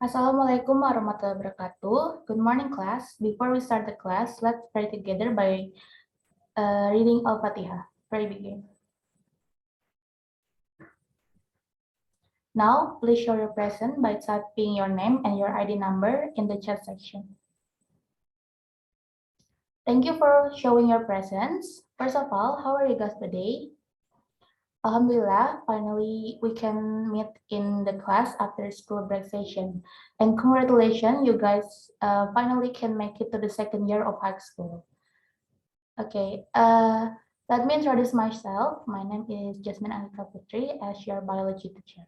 Assalamualaikum warahmatullahi wabarakatuh. Good morning, class. Before we start the class, let's pray together by reading Al-Fatihah. Pray begin. Now, please show your presence by typing your name and your ID number in the chat section. Thank you for showing your presence. First of all, how are you guys today? Alhamdulillah, finally we can meet in the class after school break session. And congratulations, you guys finally can make it to the second year of high school. Okay, let me introduce myself. My name is Jasmine Anita Putri as your biology teacher.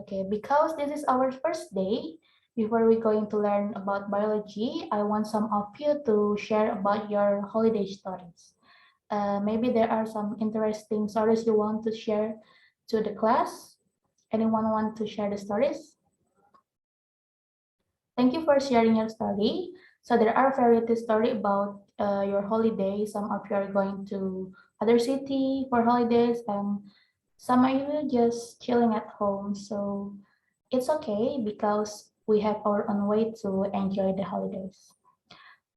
Okay, because this is our first day, before we going to learn about biology, I want some of you to share about your holiday stories. Maybe there are some interesting stories you want to share to the class. Anyone want to share the stories? Thank you for sharing your story. So there are variety story about your holiday. Some of you are going to other city for holidays, and some of you just chilling at home. So it's okay because we have our own way to enjoy the holidays.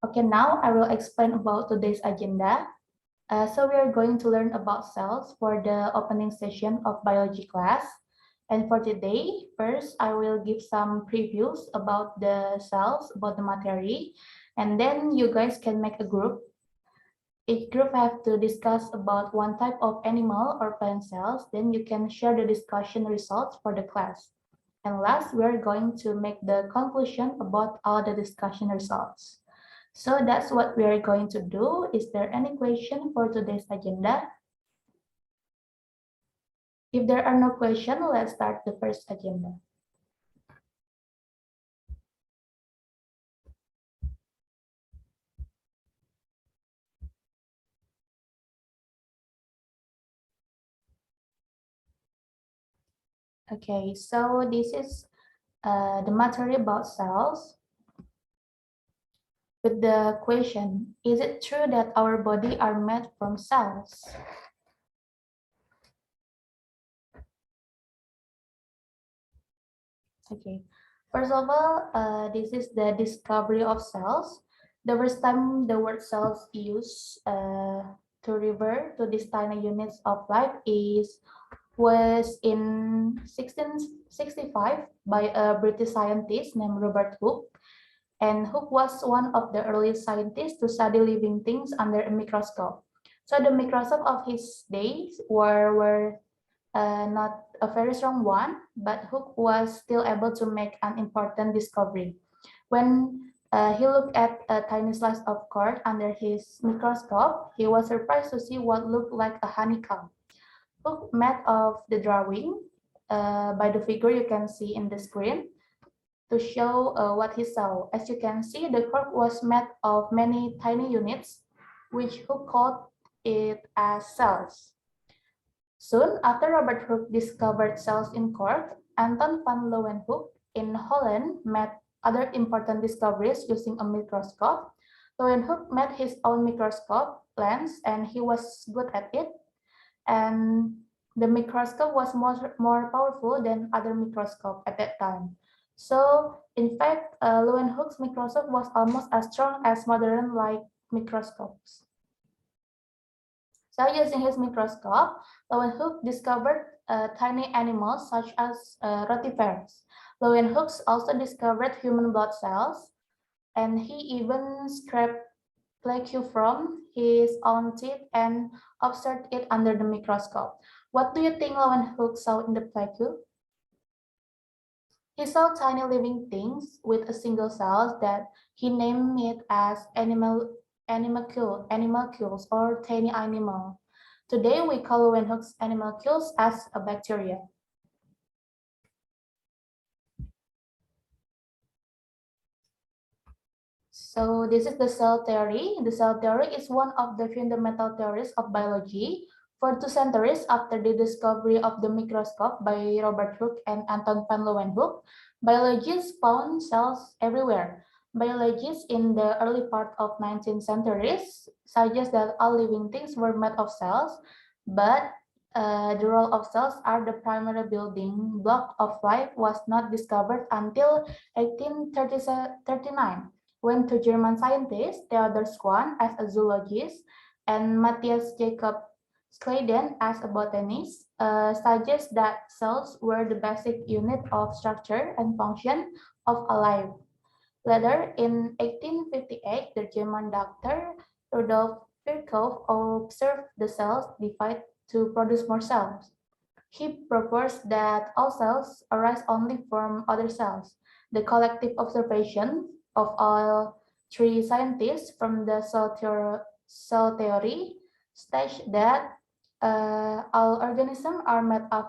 Okay, now I will explain about today's agenda. So we are going to learn about cells for the opening session of biology class. And for today, first I will give some previews about the cells, about the material, and then you guys can make a group. Each group have to discuss about one type of animal or plant cells, then you can share the discussion results for the class. And last, we're going to make the conclusion about all the discussion results. So that's what we are going to do. Is there any question for today's agenda? If there are no questions, let's start the first agenda. Okay, so this is the material about cells. With the question, is it true that our body are made from cells? Okay, first of all, this is the discovery of cells. The first time the word cells used to refer to these tiny units of life was in 1665 by a British scientist named Robert Hooke. And Hooke was one of the earliest scientists to study living things under a microscope. So the microscope of his days were not a very strong one, but Hooke was still able to make an important discovery. When he looked at a tiny slice of cord under his microscope, he was surprised to see what looked like a honeycomb. Hooke made of the drawing by the figure you can see in the screen to show what he saw. As you can see, the cord was made of many tiny units, which Hooke called it as cells. Soon after Robert Hooke discovered cells in cork, Anton van Leeuwenhoek in Holland made other important discoveries using a microscope. Leeuwenhoek made his own microscope lens and he was good at it. And the microscope was more powerful than other microscope at that time. So in fact, Leeuwenhoek's microscope was almost as strong as modern light microscopes. So using his microscope, Leeuwenhoek discovered tiny animals such as rotifers. Leeuwenhoek also discovered human blood cells, and he even scraped plaque from his own teeth and observed it under the microscope. What do you think Leeuwenhoek saw in the plaque? He saw tiny living things with a single cell that he named it as animalcules or tiny animal. Today we call Leeuwenhoek's animalcules as a bacteria. So this is the cell theory. The cell theory is one of the fundamental theories of biology. For 2 centuries after the discovery of the microscope by Robert Hooke and Anton van Leeuwenhoek, biologists found cells everywhere. Biologists in the early part of 19th centuries suggest that all living things were made of cells, but The role of cells are the primary building block of life was not discovered until 1839, when two German scientists, Theodor Schwann as a zoologist and Matthias Jakob Schleiden as a botanist, suggest that cells were the basic unit of structure and function of a life. Later, in 1858, the German doctor Rudolf Virchow observed the cells divide to produce more cells. He proposed that all cells arise only from other cells. The collective observation of all three scientists from the cell theory states that all organisms are made of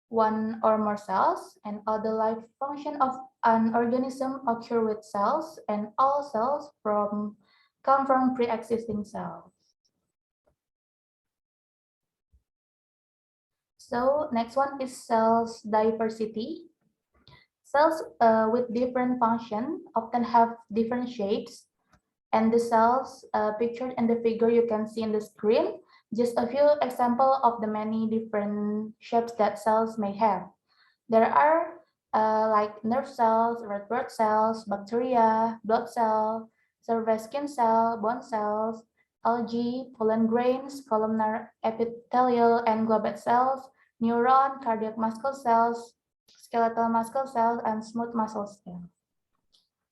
one or more cells, and all the life function of an organism occur with cells, and all cells come from pre-existing cells. So next one is cells diversity. Cells with different function often have different shapes, and the cells pictured in the figure you can see in the screen, just a few examples of the many different shapes that cells may have. There are like nerve cells, red blood cells, bacteria, blood cell, surface skin cell, bone cells, algae, pollen grains, columnar epithelial and globate cells, neuron, cardiac muscle cells, skeletal muscle cells, and smooth muscle cells.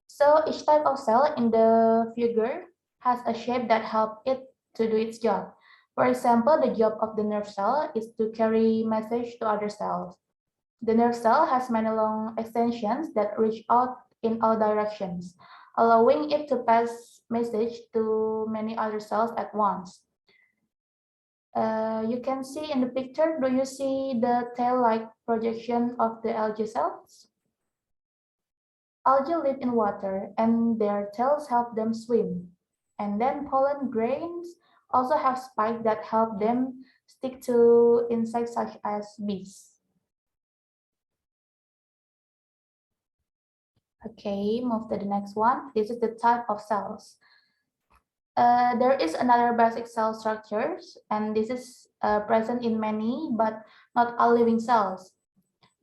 So each type of cell in the figure has a shape that helps it to do its job. For example, the job of the nerve cell is to carry message to other cells. The nerve cell has many long extensions that reach out in all directions, allowing it to pass message to many other cells at once. You can see in the picture, do you see the tail-like projection of the algae cells? Algae live in water and their tails help them swim. And then pollen grains also have spikes that help them stick to insects such as bees. Okay, move to the next one. This is the type of cells. There is another basic cell structures, and this is present in many, but not all living cells.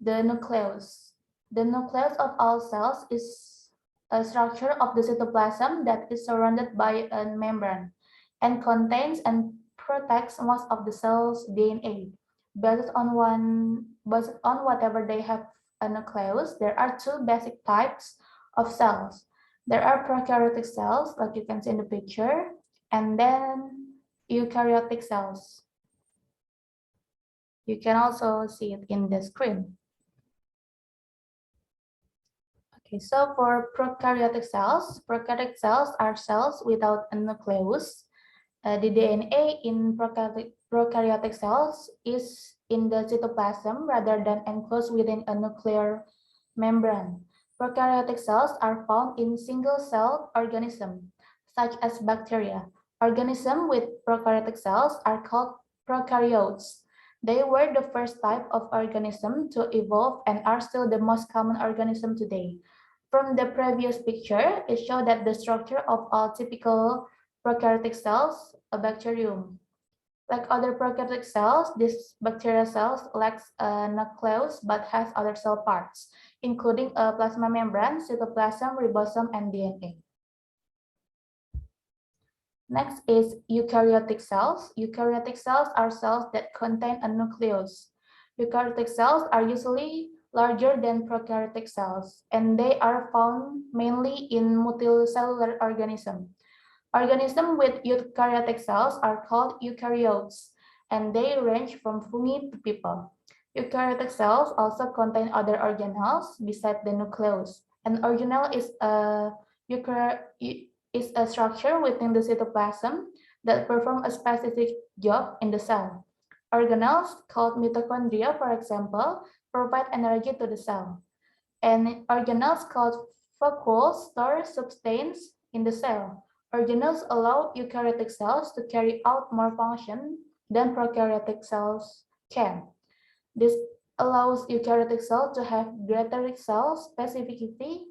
The nucleus. The nucleus of all cells is a structure of the cytoplasm that is surrounded by a membrane and contains and protects most of the cell's DNA. Based on whatever they have a nucleus, there are two basic types of cells. There are prokaryotic cells, like you can see in the picture, and then eukaryotic cells. You can also see it in the screen. Okay, so for prokaryotic cells are cells without a nucleus. The DNA in prokaryotic cells is in the cytoplasm rather than enclosed within a nuclear membrane. Prokaryotic cells are found in single-celled organisms, such as bacteria. Organisms with prokaryotic cells are called prokaryotes. They were the first type of organism to evolve and are still the most common organism today. From the previous picture, it showed that the structure of all typical prokaryotic cells, a bacterium. Like other prokaryotic cells, this bacterial cells lacks a nucleus but has other cell parts, including a plasma membrane, cytoplasm, ribosome, and DNA. Next is eukaryotic cells. Eukaryotic cells are cells that contain a nucleus. Eukaryotic cells are usually larger than prokaryotic cells, and they are found mainly in multicellular organisms. Organisms with eukaryotic cells are called eukaryotes, and they range from fungi to people. Eukaryotic cells also contain other organelles besides the nucleus. An organelle is a structure within the cytoplasm that perform a specific job in the cell. Organelles, called mitochondria, for example, provide energy to the cell. And organelles called vacuoles store substance in the cell. Organelles allow eukaryotic cells to carry out more function than prokaryotic cells can. This allows eukaryotic cells to have greater cell specificity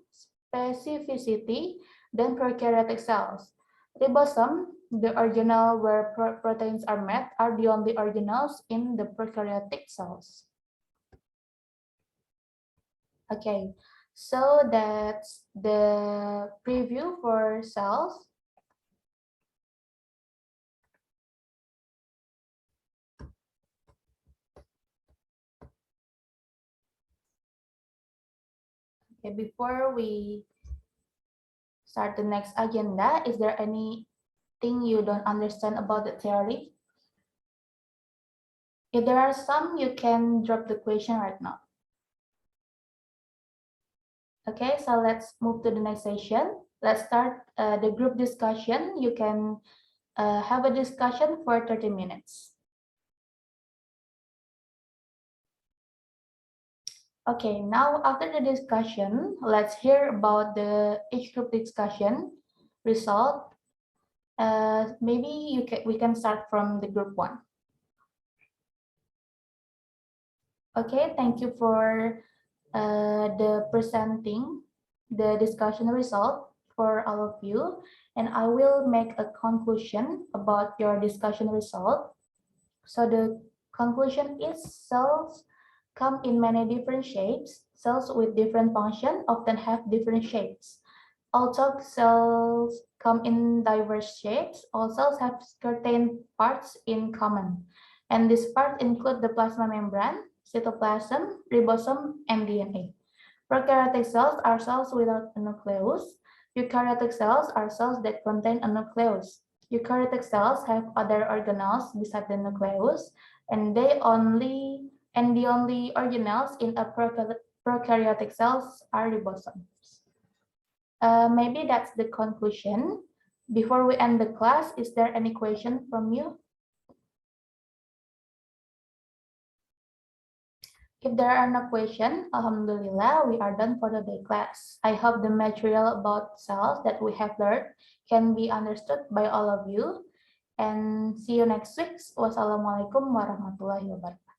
than prokaryotic cells. Ribosome the organelle where proteins are made are the only organelles in the prokaryotic cells. Okay, so that's the preview for cells. Okay, before we start the next agenda, is there anything you don't understand about the theory? If there are some, you can drop the question right now. Okay, so let's move to the next session. Let's start the group discussion. You can have a discussion for 30 minutes. Okay, now after the discussion, let's hear about the each group discussion result. Maybe we can start from the group one. Okay, thank you for the presenting the discussion result for all of you, and I will make a conclusion about your discussion result. So the conclusion is cells come in many different shapes. Cells with different function often have different shapes. Although cells come in diverse shapes, all cells have certain parts in common. And these parts include the plasma membrane, cytoplasm, ribosome, and DNA. Prokaryotic cells are cells without a nucleus. Eukaryotic cells are cells that contain a nucleus. Eukaryotic cells have other organelles besides the nucleus, and the only organelles in a prokaryotic cells are ribosomes. Maybe that's the conclusion. Before we end the class, is there any question from you? If there are no questions, Alhamdulillah, we are done for the day class. I hope the material about cells that we have learned can be understood by all of you. And see you next week. Wassalamualaikum warahmatullahi wabarakatuh.